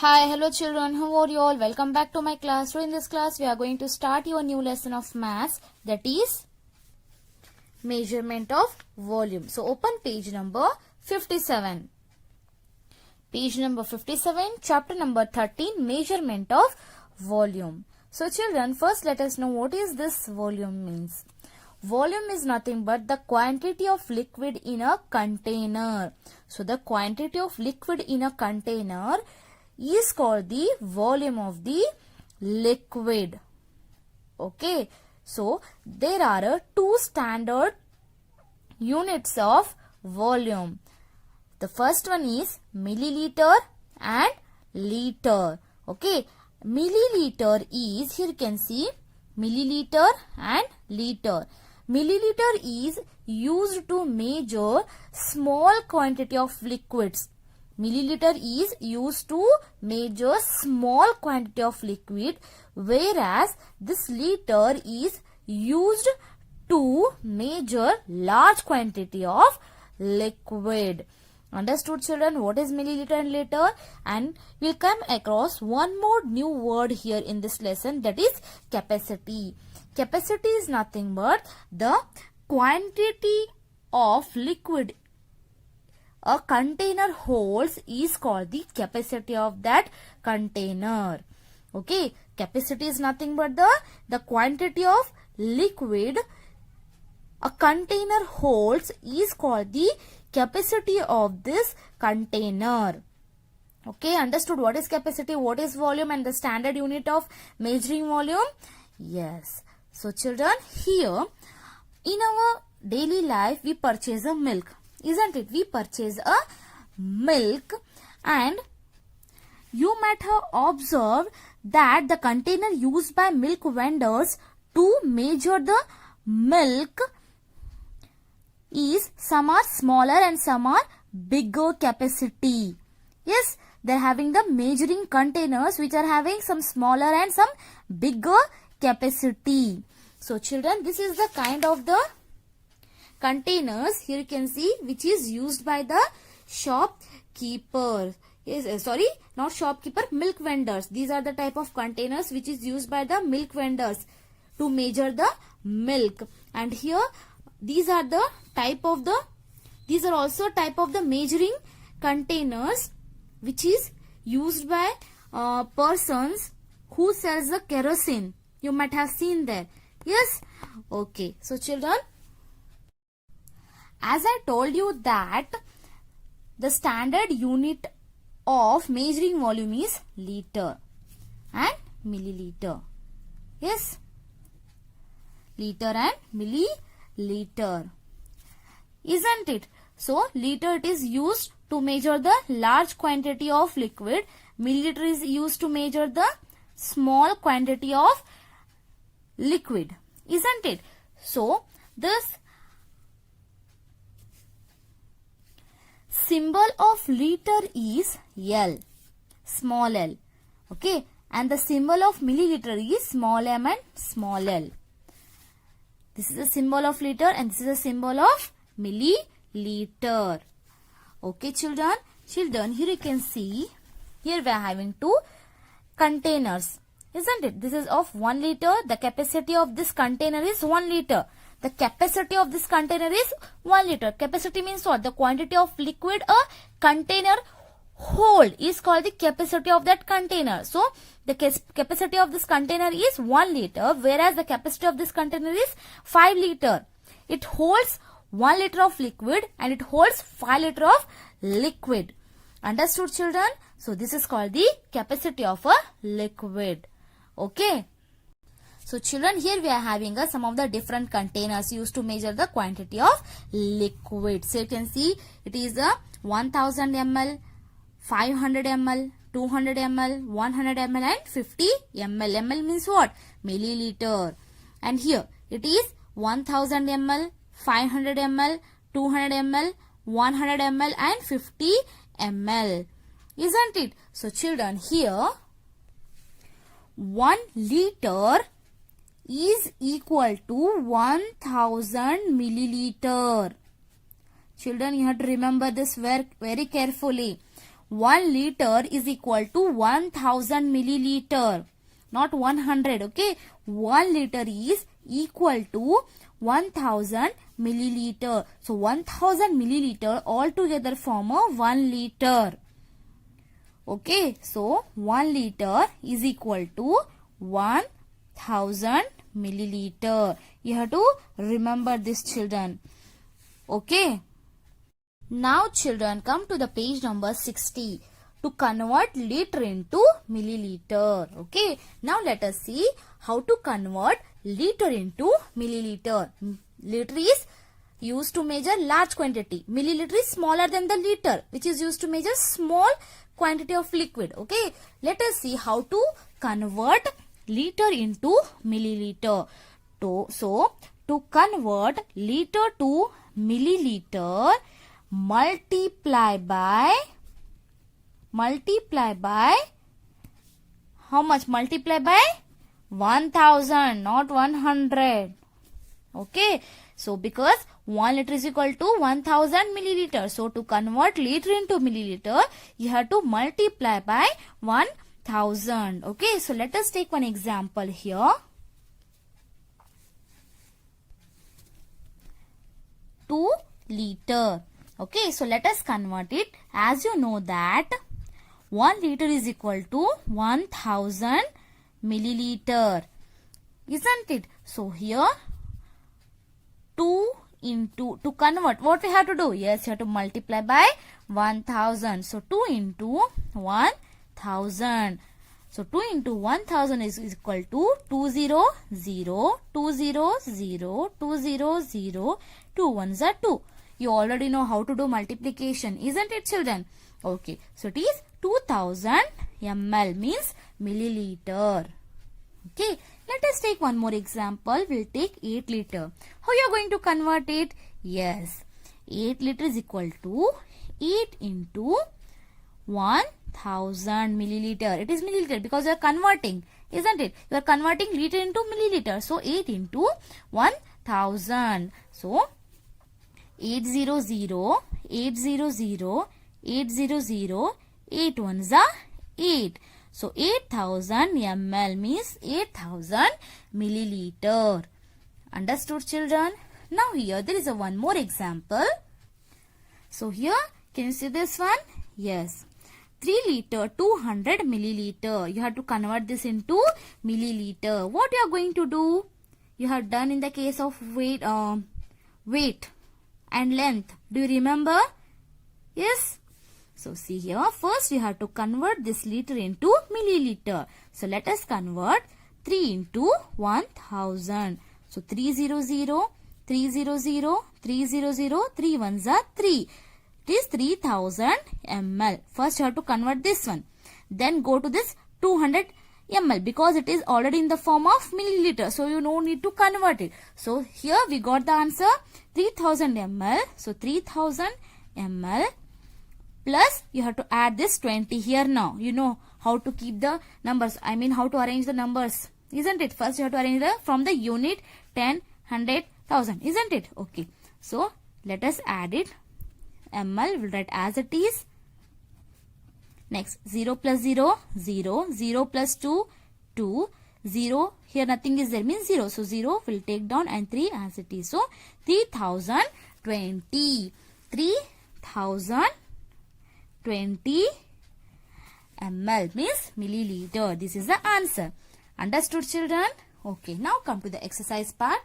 Hi, hello children, how are you all? Welcome back to my class. So in this class we are going to start your new lesson of maths, that is measurement of volume. So open page number 57. Page number 57, chapter number 13, measurement of volume. So children, first let us know what is this volume means. Volume is nothing but the quantity of liquid in a container. So the quantity of liquid in a container is called the volume of the liquid. Okay, so there are two standard units of volume. The first one is milliliter and liter. Okay, milliliter is, here you can see milliliter and liter. Milliliter is used to measure small quantity of liquids. Milliliter is used to measure small quantity of liquid, whereas this liter is used to measure large quantity of liquid. Understood children, what is milliliter and liter? And we'll come across one more new word here in this lesson, that is capacity. Capacity is nothing but the quantity of liquid a container holds is called the capacity of that container. Okay, capacity is nothing but the quantity of liquid a container holds is called the capacity of this container. Okay, understood what is capacity, what is volume, and the standard unit of measuring volume? Yes. So children, here in our daily life we purchase a milk. Isn't it? We purchase a milk, and you might have observed that the container used by milk vendors to measure the milk is, some are smaller and some are bigger capacity. Yes, they are having the measuring containers which are having some smaller and some bigger capacity. So children, this is the kind of the containers, here you can see, which is used by the shopkeeper. Yes, sorry, not shopkeeper, milk vendors. These are the type of containers which is used by the milk vendors to measure the milk. And here these are the type of the, these are also type of the measuring containers which is used by persons who sells the kerosene. You might have seen there. Yes. Okay. So children, as I told you that the standard unit of measuring volume is liter and milliliter. Yes, liter and milliliter. Isn't it? So, liter it is used to measure the large quantity of liquid. Milliliter is used to measure the small quantity of liquid. Isn't it? So, this symbol of liter is L, small l. Okay, and the symbol of milliliter is small m and small l. This is the symbol of liter and this is the symbol of milliliter. Okay children, here you can see, here we are having two containers. Isn't it? This is of 1 liter. The capacity of this container is 1 liter. The capacity of this container is 1 liter. Capacity means what? The quantity of liquid a container hold is called the capacity of that container. So, the capacity of this container is 1 liter, whereas the capacity of this container is 5 liter. It holds 1 liter of liquid and it holds 5 liter of liquid. Understood children? So, this is called the capacity of a liquid. Okay. So children, here we are having some of the different containers used to measure the quantity of liquid. So you can see it is a 1000 ml, 500 ml, 200 ml, 100 ml and 50 ml. ml means what? Milliliter. And here it is 1000 ml, 500 ml, 200 ml, 100 ml and 50 ml. Isn't it? So children, here 1 liter is equal to 1000 milliliter. Children, you have to remember this very carefully. 1 liter is equal to 1000 milliliter. Not 100, okay? 1 liter is equal to 1000 milliliter. So 1000 milliliter altogether form a 1 liter. Okay, so 1 liter is equal to 1000 milliliter. You have to remember this, children. Okay. Now children, come to the page number 60 to convert liter into milliliter. Okay. Now let us see how to convert liter into milliliter. Liter is used to measure large quantity. Milliliter is smaller than the liter, which is used to measure small quantity of liquid. Okay. Let us see how to convert liter into milliliter. So to convert liter to milliliter, multiply by how much? Multiply by 1000, not 100. Okay. So because 1 liter is equal to 1000 milliliter. So to convert liter into milliliter, you have to multiply by 1000. Okay. So let us take one example here. 2 liter. Okay. So let us convert it. As you know that 1 liter is equal to 1000 milliliter. Isn't it? So here 2 into, to convert, what we have to do? Yes, you have to multiply by 1000. So 2 into 1000. So 2 into 1000 is equal to 200, 200, 200, 2 ones are 2. You already know how to do multiplication, isn't it, children? Okay, so it is 2000 ml, means milliliter. Okay, let us take one more example. We'll take 8 liter. How you are going to convert it? Yes, 8 liter is equal to 8 into 1000 milliliter. It is milliliter because you are converting, isn't it? You are converting liter into milliliter. So 8 into 1000. So 800, 800, 800, 8 ones are 8. So 8000 ml means 8000 milliliter. Understood, children? Now here there is a one more example. So here, can you see this one? Yes. 3 liter 200 milliliter. You have to convert this into milliliter. What you are going to do? You have done in the case of weight and length. Do you remember? Yes. So see here, first you have to convert this liter into milliliter. So let us convert 3 into 1000. So 300, 300, 300, 3 ones are 3. It is 3000 ml. First you have to convert this one. Then go to this 200 ml because it is already in the form of milliliter. So you no need to convert it. So here we got the answer 3000 ml. So 3000 ml. Plus, you have to add this 20 here now. You know how to keep the numbers. I mean how to arrange the numbers. Isn't it? First, you have to arrange from the unit 10, 100, 1000. Isn't it? Okay. So, let us add it. ml, we'll write as it is. Next, 0 plus 0, 0. 0 plus 2, 2. 0, here nothing is there, means 0. So, 0 will take down and 3 as it is. So, 3020. 3020 ml means milliliter. This is the answer. Understood, children? Okay, now come to the exercise part.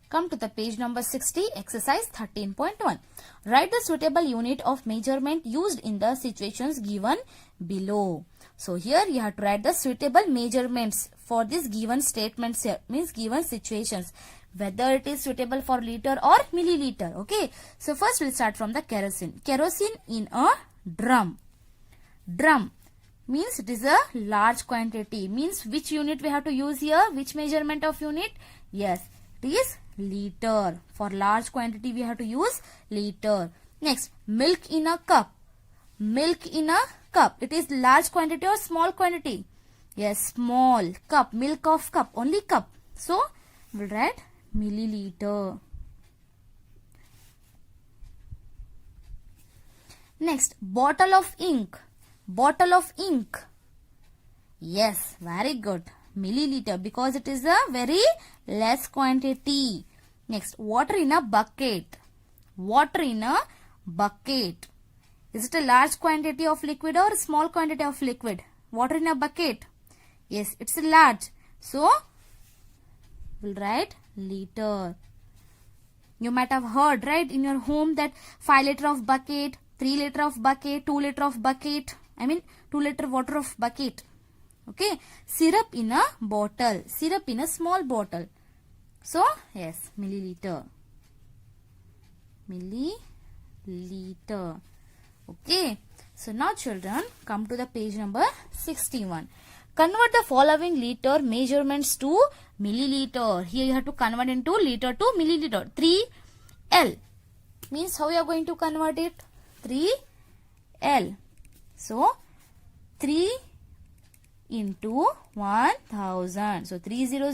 Come to the page number 60, exercise 13.1. Write the suitable unit of measurement used in the situations given below. So here you have to write the suitable measurements for this given statements here, means given situations, whether it is suitable for liter or milliliter. Okay, so first we'll start from the kerosene. Kerosene in a drum. Drum means it is a large quantity, means which unit we have to use here, which measurement of unit? Yes, it is liter. For large quantity we have to use liter. Next, milk in a cup. Milk in a cup. It is large quantity or small quantity? Yes, small. Cup. Milk of cup. Only cup. So, we'll write milliliter. Next, bottle of ink. Bottle of ink. Yes, very good. Milliliter, because it is a very less quantity. Next, water in a bucket. Water in a bucket. Is it a large quantity of liquid or a small quantity of liquid? Water in a bucket. Yes, it's a large. So, we'll write liter. You might have heard, right, in your home that 5 liter of bucket, 3 liter of bucket, 2 liter of bucket. 2 liter water of bucket. Okay. Syrup in a bottle. Syrup in a small bottle. So, yes, milliliter. Milliliter. Okay. So, now children, come to the page number 61. Convert the following liter measurements to milliliter. Here you have to convert into liter to milliliter. 3L. Means how you are going to convert it? 3L. So, 3 into 1000. So, 300,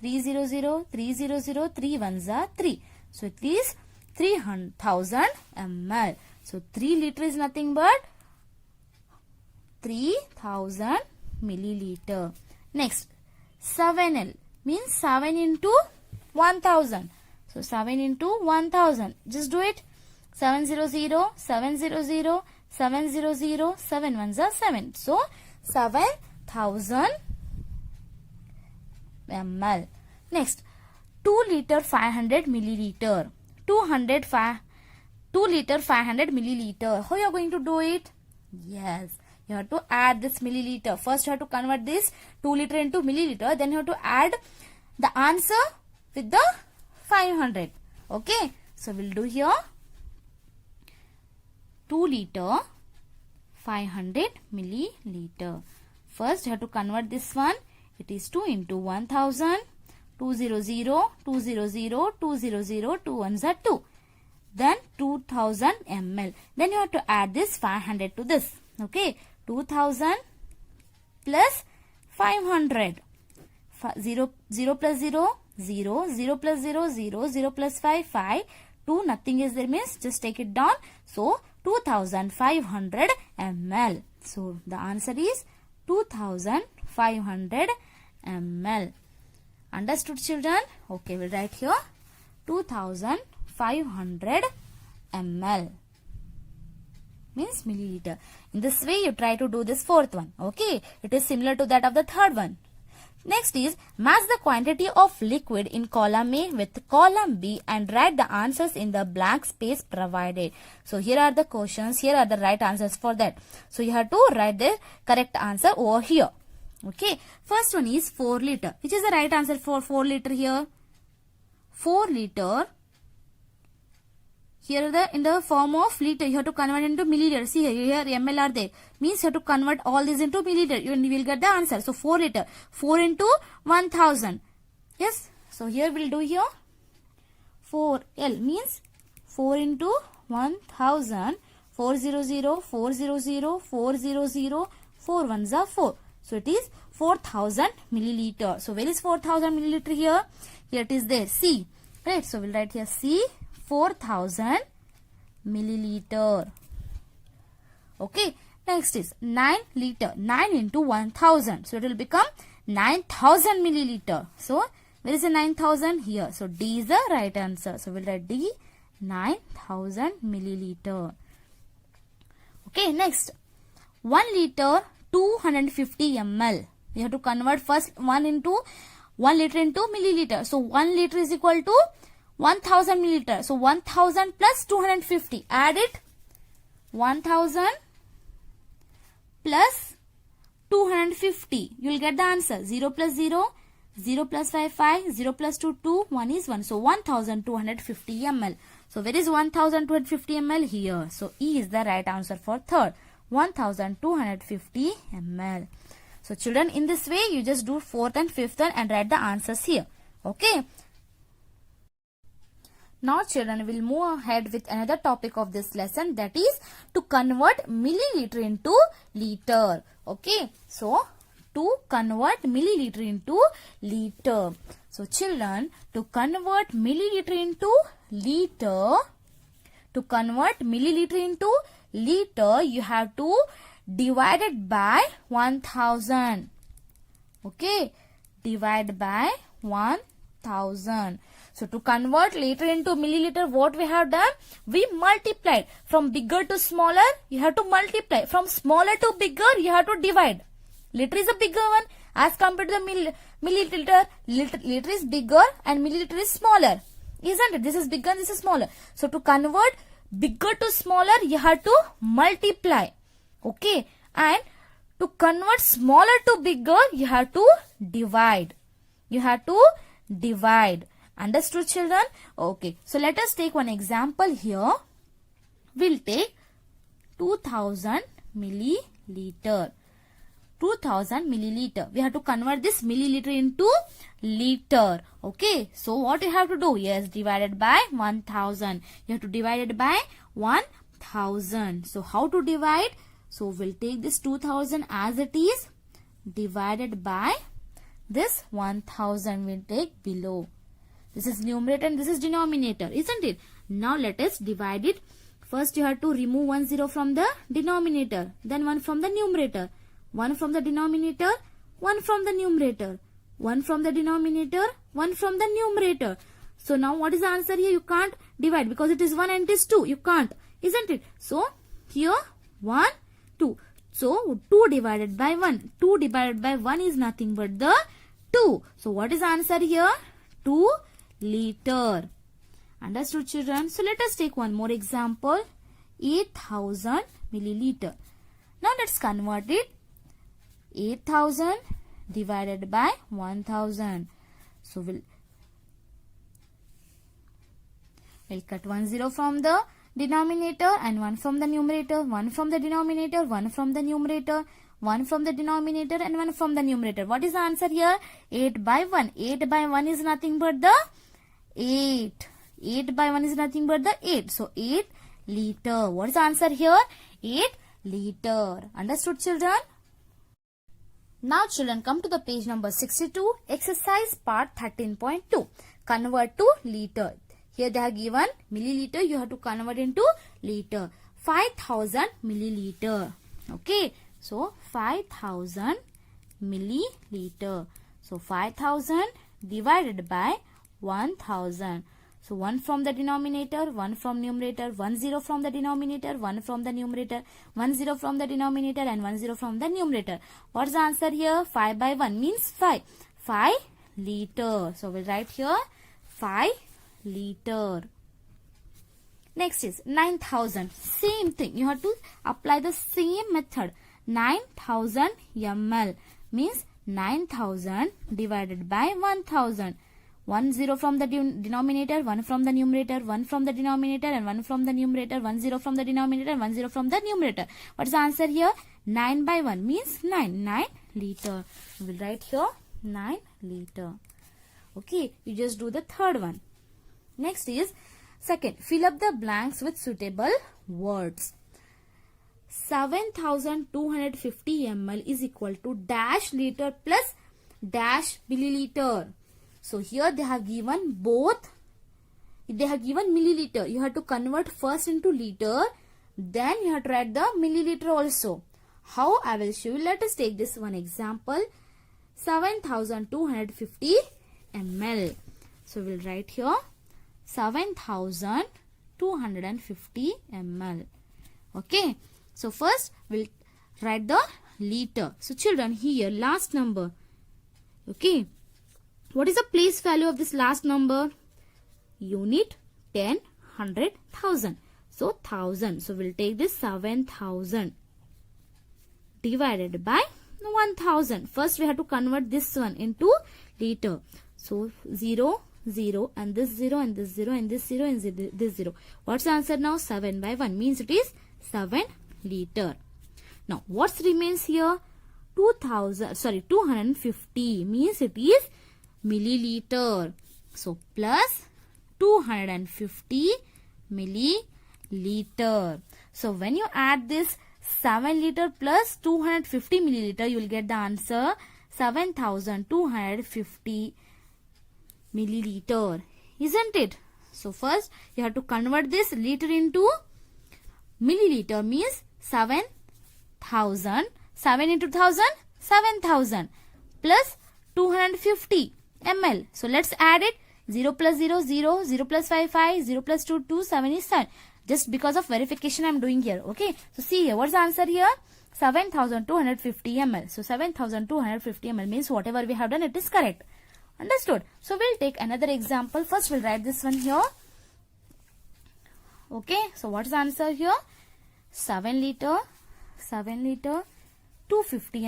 300, 300, 3 ones are 3. So, it is 3000 ml. So, 3 liter is nothing but 3000 milliliter. Next, 7L means 7 into 1000. So, 7 into 1000. Just do it. 700, 700, 700, 7 ones are 7. So, 7000 ml. Next, 2 liter 500 milliliter. 2 liter 500 milliliter. How you are going to do it? Yes, you have to add this milliliter. First you have to convert this 2 liter into milliliter. Then you have to add the answer with the 500. Okay. So, we'll do here 2 liter 500 milliliter. First you have to convert this one. It is 2 into 1000. 200, 200, 200, 2 ones are 2. Then 2000 ml. Then you have to add this 500 to this. Okay. 2000 plus 500. 0 plus 0, 0. 0 plus 0, 0. 0 plus 5, 5. 2, nothing is there means just take it down. So, 2500 ml. So, the answer is 2500 ml. Understood, children? Okay, we'll write here 2500 ml. Means milliliter. In this way, you try to do this fourth one. Okay, it is similar to that of the third one. Next is match the quantity of liquid in column A with column B and write the answers in the blank space provided. So, here are the questions. Here are the right answers for that. So, you have to write the correct answer over here. Okay. First one is 4 liter. Which is the right answer for 4 liter here? 4 liter. Here in the form of liter, you have to convert into milliliter. See here ml are there. Means you have to convert all this into milliliter. You will get the answer. So 4 liter. 4 into 1000. Yes. So here we'll do here 4L means 4 into 1000. 400, 400, 400, 4 ones are 4. So it is 4000 milliliter. So where is 4000 milliliter here? Here it is there. C. Right. So we'll write here C. 4000 milliliter. Okay. Next is 9 liter. 9 into 1000. So it will become 9000 milliliter. So where is the 9000? Here. So D is the right answer. So we'll write D. 9000 milliliter. Okay. Next. 1 liter 250 ml. We have to convert first 1 liter into milliliter. So 1 liter is equal to 1000 milliliter. So 1000 plus 250. Add it. 1000 plus 250. You will get the answer. 0 plus 0. 0 plus 5, 5. 0 plus 2, 2. 1 is 1. So 1250 ml. So where is 1250 ml? Here. So E is the right answer for third. 1250 ml. So children, in this way you just do fourth and fifth one and write the answers here. Okay. Now children, will move ahead with another topic of this lesson, that is to convert milliliter into liter. Okay. So to convert milliliter into liter. So children, to convert milliliter into liter, liter, you have to divide it by 1000. Okay, divide by 1000. So to convert liter into milliliter, what we have done? We multiplied. From bigger to smaller, you have to multiply. From smaller to bigger, you have to divide. Liter is a bigger one as compared to the milliliter. Liter is bigger and milliliter is smaller. Isn't it? This is bigger and this is smaller. So to convert bigger to smaller, you have to multiply. Okay. And to convert smaller to bigger, you have to divide. You have to divide. Understood, children? Okay. So let us take one example here. We'll take 2000 milliliter. 2000 milliliter. We have to convert this milliliter into liter. Okay. So what you have to do? Yes, divided by 1000. You have to divide it by 1000. So how to divide? So we'll take this 2000 as it is, divided by this 1000 we'll take below. This is numerator and this is denominator, isn't it? Now let us divide it. First you have to remove 1 0 from the denominator, then 1 from the numerator. 1 from the denominator, 1 from the numerator. 1 from the denominator, 1 from the numerator. So now what is the answer here? You can't divide because it is 1 and it is 2. You can't, isn't it? So here 1, 2. So 2 divided by 1. 2 divided by 1 is nothing but the 2. So what is the answer here? 2 liter. Understood, children? So let us take one more example. 8000 milliliter. Now let's convert it. 8000 divided by 1000. So we'll cut 1 0 from the denominator and 1 from the numerator, 1 from the denominator, 1 from the numerator, 1 from the denominator and 1 from the numerator. What is the answer here? 8 by 1. 8 by 1 is nothing but the 8. 8 by 1 is nothing but the 8. So 8 liter. What is the answer here? 8 liter. Understood, children? Now children, come to the page number 62. Exercise part 13.2. Convert to liter. Here they have given milliliter. You have to convert into liter. 5000 milliliter. Okay. So 5000 milliliter. So 5000 divided by 1000. So 1 from the denominator, 1 from numerator, 1 0 from the denominator, 1 from the numerator, 1 0 from the denominator and 1 0 from the numerator. What's the answer here? 5 by 1 means 5. 5 liter. So we'll write here 5 liter. Next is 9000. Same thing. You have to apply the same method. 9000 ml means 9000 divided by 1000. 1 0 from the denominator, 1 from the numerator, 1 from the denominator and 1 from the numerator, 1 0 from the denominator and 1 0 from the numerator. What is the answer here? 9 by 1 means 9. 9 liter. We will write here 9 liter. Okay, you just do the third one. Next is second. Fill up the blanks with suitable words. 7250 ml is equal to dash liter plus dash milliliter. So here they have given both. They have given milliliter. You have to convert first into liter. Then you have to write the milliliter also. How? I will show you. Let us take this one example. 7250 ml. So we will write here 7250 ml. Okay. So first we'll write the liter. So children, here last number. Okay. What is the place value of this last number? Unit, 10, 100, 1000. So 1000. So we'll take this 7000 divided by 1000. First we have to convert this one into liter. So 0, 0 and this 0 and this 0 and this 0 and this 0. What's the answer now? 7 by 1 means it is 7 liter. Now what remains here? 250 means it is milliliter. So plus 250 milliliter. So when you add this 7 liter plus 250 milliliter, you will get the answer 7250 milliliter. Isn't it? So first you have to convert this liter into milliliter means 7,000. 7 into 1,000, 7,000 plus 250 ml. So let's add it. 0 plus 0, 0, 0 plus 5, 5, 0 plus 2, 2, 7 is 7. Just because of verification I am doing here. Okay. So see here, what's the answer here? 7,250 ml. So 7,250 ml means whatever we have done, it is correct. Understood? So we'll take another example. First we'll write this one here. Okay. So what's the answer here? 7 liter, 250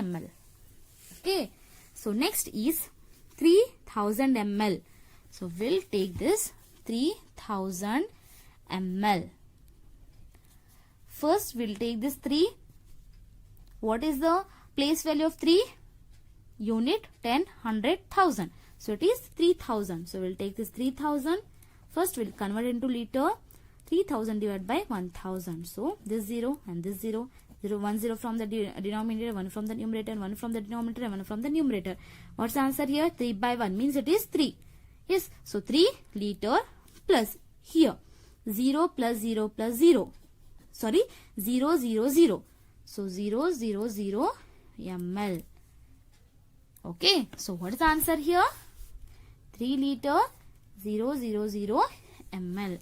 ml. Okay. So next is 3000 ml. So we'll take this 3000 ml. First we'll take this 3. What is the place value of 3? Unit, 10, 100, 1000. So it is 3000. So we'll take this 3000. First we'll convert into liter. 3000 divided by 1000. So this 0 and this 0. 0, 1 0 from the denominator, 1 from the numerator, 1 from the denominator, and 1 from the numerator. What's the answer here? 3 by 1 means it is 3. Yes. So 3 liter plus here 0 plus 0 plus 0. Sorry, 0 0 0. So 0 0 0 ml. Okay. So what is the answer here? 3 liter 0 0 0 ml.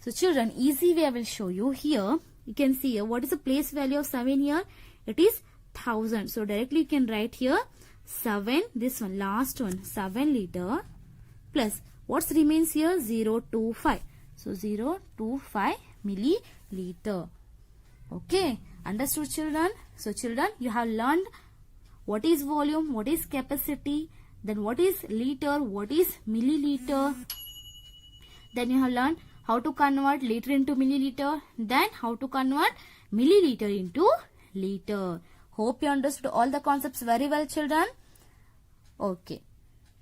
So children, easy way I will show you here. You can see here, what is the place value of 7 here? It is 1000. So directly you can write here 7, this one, last one, 7 liter plus what remains here? 025. So 025 milliliter. Okay. Understood children? So children, you have learned what is volume, what is capacity, then what is liter, what is milliliter. Then you have learned how to convert liter into milliliter, then how to convert milliliter into liter. Hope you understood all the concepts very well children. Okay.